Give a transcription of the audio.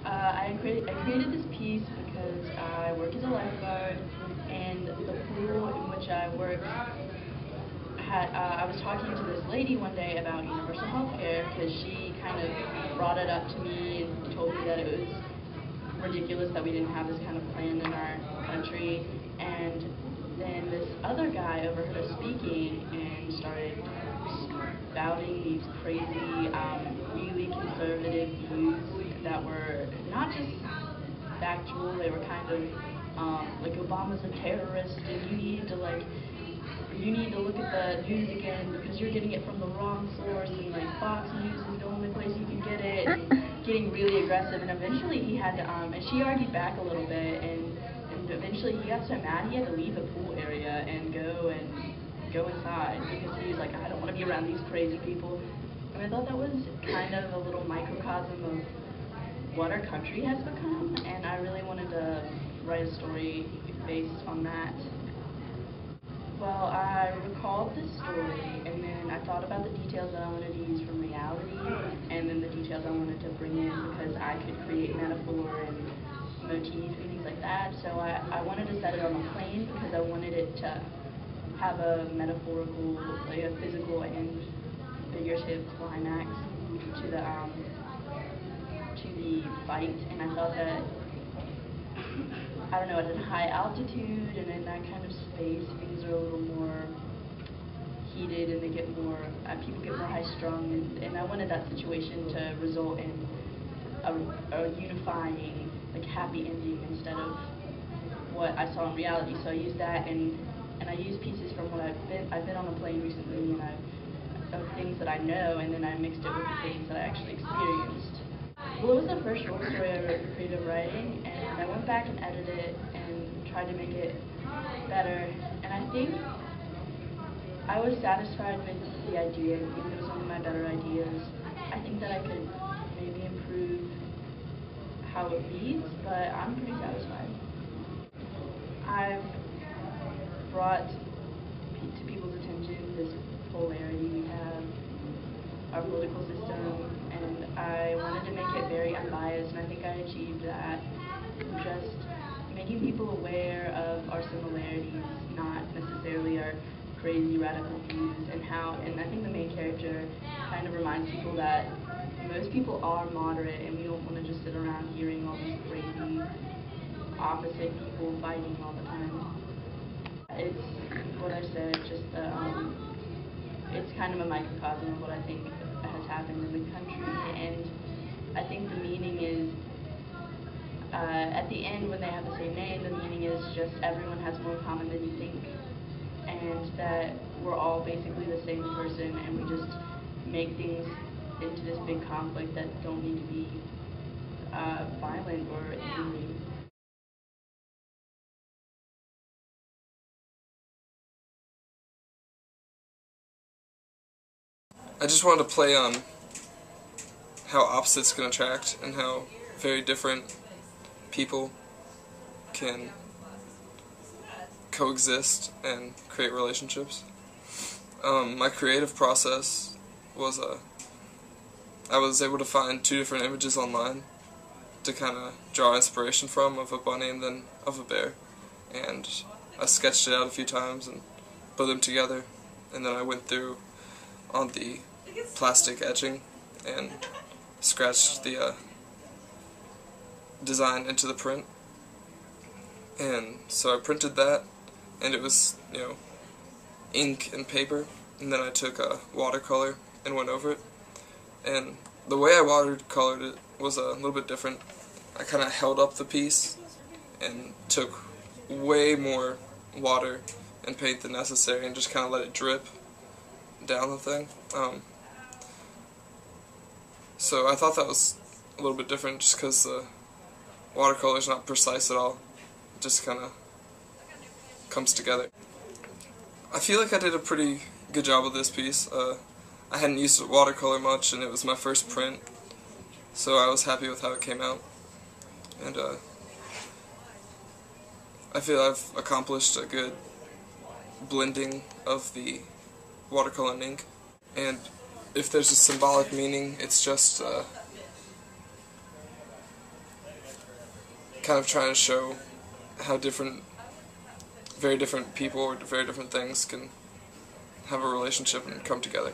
I created this piece because I work as a lifeguard, and the pool in which I work I was talking to this lady one day about universal health care because she kind of brought it up to me and told me that it was ridiculous that we didn't have this kind of plan in our country. And then this other guy overheard us speaking and started spouting these crazy, really conservative views that were not just factual, they were kind of like Obama's a terrorist and you need to look at the news again because you're getting it from the wrong source, and like Fox News is the only place you can get it, and getting really aggressive. And eventually he had to, and she argued back a little bit, and eventually he got so mad he had to leave the pool area and go inside because he was like, I don't want to be around these crazy people. And I thought that was kind of a little microcosm of what our country has become, and I really wanted to write a story based on that. Well, I recalled the story, and then I thought about the details that I wanted to use from reality, and then the details I wanted to bring in because I could create metaphor and motif and things like that. So I wanted to set it on a plane because I wanted it to have a metaphorical, like a physical and figurative climax to the fight, and I thought that I don't know, at a high altitude and in that kind of space, things are a little more heated and they get more, people get more high-strung, and I wanted that situation to result in a unifying, like, happy ending instead of what I saw in reality. So I used that, and I used pieces from what I've been on a plane recently, and of things that I know, and then I mixed it with the things that I actually experienced. Well, it was the first short story I wrote for creative writing, and I went back and edited it and tried to make it better. And I think I was satisfied with the idea. I think it was one of my better ideas. I think that I could maybe improve how it reads, but I'm pretty satisfied. I've brought to people's attention this polarity we have, our political system, and I wanted to make it very unbiased, and I think I achieved that. Just making people aware of our similarities, not necessarily our crazy radical views, and I think the main character kind of reminds people that most people are moderate, and we don't want to just sit around hearing all these crazy opposite people fighting all the time. It's what I said, just it's kind of a microcosm of what I think has happened in the country, and I think the meaning is, at the end when they have the same name, the meaning is just everyone has more in common than you think, and that we're all basically the same person, and we just make things into this big conflict that don't need to be violent or angry. I just wanted to play on how opposites can attract and how very different people can coexist and create relationships. My creative process was I was able to find two different images online to kind of draw inspiration from, of a bunny and then of a bear, and I sketched it out a few times and put them together, and then I went through on the plastic etching and scratched the design into the print. And so I printed that, and it was, ink and paper, and then I took a watercolor and went over it. And the way I watercolored it was a little bit different. I kind of held up the piece and took way more water and paint than necessary and just kind of let it drip down the thing. So I thought that was a little bit different just because the watercolor is not precise at all. It just kind of comes together. I feel like I did a pretty good job with this piece. I hadn't used watercolor much, and it was my first print, so I was happy with how it came out. And I feel I've accomplished a good blending of the watercolor and ink. And if there's a symbolic meaning, it's just kind of trying to show how very different people or very different things can have a relationship and come together.